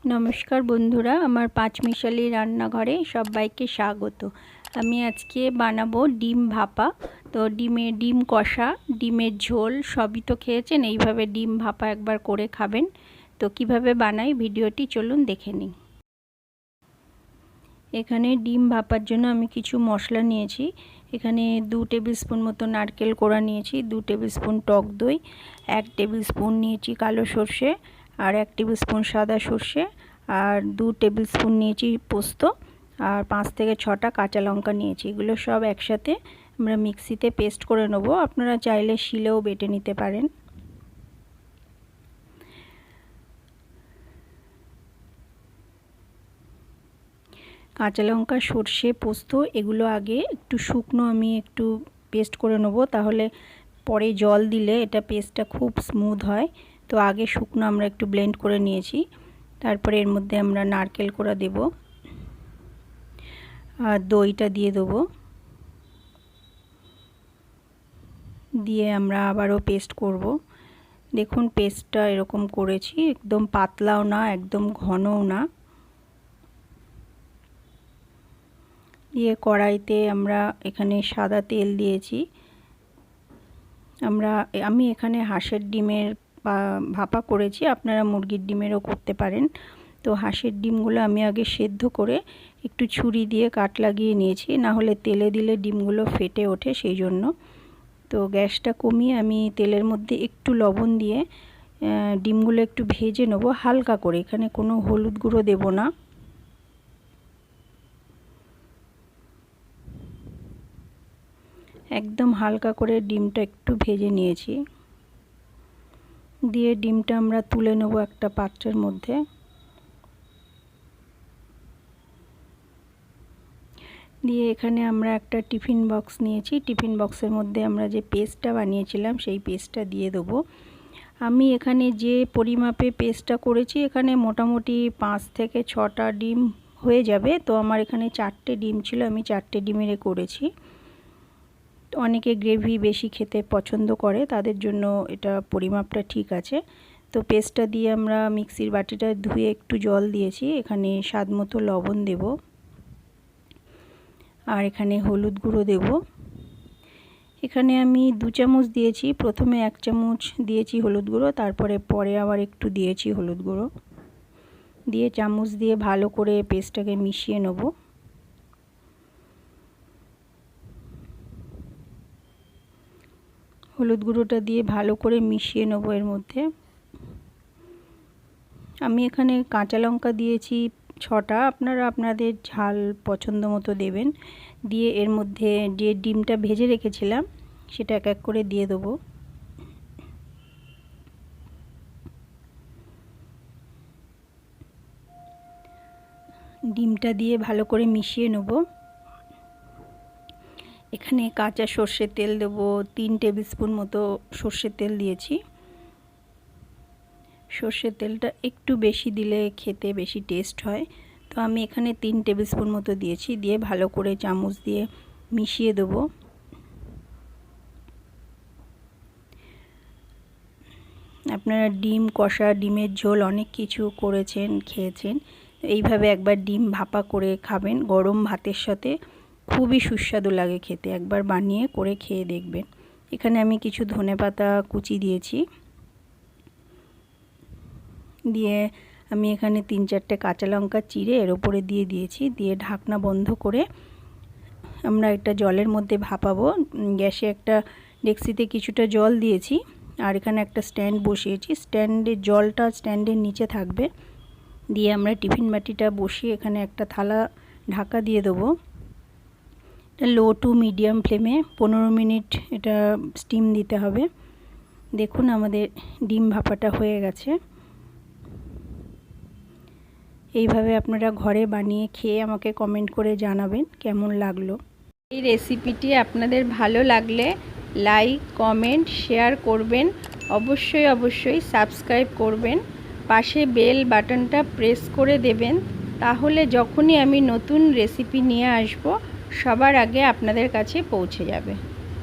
নমস্কার বন্ধুরা, আমার পাঁচমিশালি রান্নাঘরে সবাইকে স্বাগত। আমি আজকে বানাবো ডিম ভাপা। তো ডিম কষা, ডিমের ঝোল সবই তো খেয়েছেন, এইভাবে ডিম ভাপা একবার করে খাবেন। তো কিভাবে বানাই ভিডিওটি চলুন দেখে নিই। এখানে ডিম ভাপার জন্য আমি কিছু মশলা নিয়েছি। এখানে 2 টেবিল স্পুন মতো নারকেল কোড়া নিয়েছি, 2 টেবিল স্পুন টক দই, 1 টেবিল স্পুন নিয়েছি কালো সর্ষে, আর 1 টেবিল স্পুন সাদা সর্ষে, আর 2 টেবিল স্পুন নিয়েছি পোস্ত, আর 5 থেকে 6টা কাঁচা লঙ্কা নিয়েছি। এগুলো সব একসাথে আমরা মিক্সিতে পেস্ট করে নেব। আপনারা চাইলে শিলেও বেটে নিতে পারেন। কাঁচা লঙ্কা, সর্ষে, পোস্ত এগুলো আগে একটু শুকনো আমি একটু পেস্ট করে নেব, তাহলে পরে জল দিলে এটা পেস্টটা খুব স্মুথ হয়। তো আগে শুকনো আমরা একটু ব্লেন্ড করে নিয়েছি। তারপরে এর মধ্যে আমরা নারকেল কোড়া দেব, আর দইটা দিয়ে দেবো, দিয়ে আমরা আবারও পেস্ট করব। দেখুন পেস্টটা এরকম করেছি, একদম পাতলাও না একদম ঘনও না। দিয়ে কড়াইতে আমরা এখানে সাদা তেল দিয়েছি। আমি এখানে হাঁসের ডিমের ভাপা করেছি, আপনারা মুরগির ডিমেরও করতে পারেন। তো হাঁসের ডিমগুলো আমি আগে সেদ্ধ করে একটু ছুরি দিয়ে কাট লাগিয়ে নিয়েছি, না হলে তেলে দিলে ডিমগুলো ফেটে ওঠে সেই জন্য। তো গ্যাসটা কমিয়ে আমি তেলের মধ্যে একটু লবণ দিয়ে ডিমগুলো একটু ভেজে নেব হালকা করে। এখানে কোনো হলুদ গুঁড়ো দেব না। একদম হালকা করে ডিমটা একটু ভেজে নিয়েছি। দিয়ে ডিমটা আমরা তুলে নেব একটা পাত্রের মধ্যে। দিয়ে এখানে আমরা একটা টিফিন বক্স নিয়েছি, টিফিন বক্সের মধ্যে আমরা যে পেস্টটা বানিয়েছিলাম সেই পেস্টটা দিয়ে দেবো। আমি এখানে যে পরিমাপে পেস্টটা করেছি, এখানে মোটামুটি 5 থেকে 6টা ডিম হয়ে যাবে। তো আমার এখানে 4টে ডিম ছিল, আমি 4টে ডিমের করেছি। অনেকে গ্রেভি বেশি খেতে পছন্দ করে, তাদের জন্য এটা পরিমাপটা ঠিক আছে। তো পেস্টটা দিয়ে আমরা মিক্সির বাটিটা ধুয়ে একটু জল দিয়েছি, এখানে স্বাদ মতো লবণ দেব, আর এখানে হলুদ গুঁড়ো দেব। এখানে আমি 2 চামচ দিয়েছি, প্রথমে 1 চামচ দিয়েছি হলুদ গুঁড়ো, পরে আবার একটু দিয়েছি হলুদ গুঁড়ো। দিয়ে চামচ দিয়ে ভালো করে পেস্টটাকে মিশিয়ে নেব। হলুদ গুঁড়োটা দিয়ে ভালো করে মিশিয়ে নেব এর মধ্যে। আমি এখানে কাঁচা লঙ্কা দিয়েছি 6টা, আপনারা আপনাদের ঝাল পছন্দ মতো দেবেন। দিয়ে এর মধ্যে যে ডিমটা ভেজে রেখেছিলাম সেটা এক এক করে দিয়ে দেবো। ডিমটা দিয়ে ভালো করে মিশিয়ে নেব। এখানে কাঁচা সর্ষের তেল দেব, 3 টেবিল স্পুন মতো সর্ষের তেল দিয়েছি। সর্ষের তেলটা একটু বেশি দিলে খেতে বেশি টেস্ট হয়। তো আমি এখানে 3 টেবিল স্পুন মতো দিয়েছি। দিয়ে ভালো করে চামচ দিয়ে মিশিয়ে দেব। আপনারা ডিম কষা, ডিমের ঝোল অনেক কিছু করেছেন, খেয়েছেন। এইভাবে একবার ডিম ভাপা করে খাবেন গরম ভাতের সাথে, খুবই সুস্বাদু লাগে খেতে। একবার বানিয়ে করে খেয়ে দেখবেন। এখানে আমি কিছু ধনেপাতা কুচি দিয়েছি। দিয়ে আমি এখানে 3-4টে কাঁচা লঙ্কা চিড়ে এর উপরে দিয়ে দিয়েছি। দিয়ে ঢাকনা বন্ধ করে আমরা একটা জলের মধ্যে ভাপাবো। গ্যাসে একটা ডেক্সিতে কিছুটা জল দিয়েছি, আর এখানে একটা স্ট্যান্ড বসিয়েছি। জলটা স্ট্যান্ডের নিচে থাকবে। দিয়ে আমরা টিফিন বাটিটা বসিয়ে এখানে একটা থালা ঢাকা দিয়ে দেবো। এটা লো টু মিডিয়াম ফ্লেমে 15 মিনিট এটা স্টিম দিতে হবে। দেখুন আমাদের ডিম ভাপাটা হয়ে গেছে। এইভাবে আপনারা ঘরে বানিয়ে খেয়ে আমাকে কমেন্ট করে জানাবেন কেমন লাগলো। এই রেসিপিটি আপনাদের ভালো লাগলে লাইক, কমেন্ট, শেয়ার করবেন। অবশ্যই সাবস্ক্রাইব করবেন। পাশে বেল বাটনটা প্রেস করে দেবেন, তাহলে যখনই আমি নতুন রেসিপি নিয়ে আসব সবার আগে আপনাদের কাছে পৌঁছে যাবে।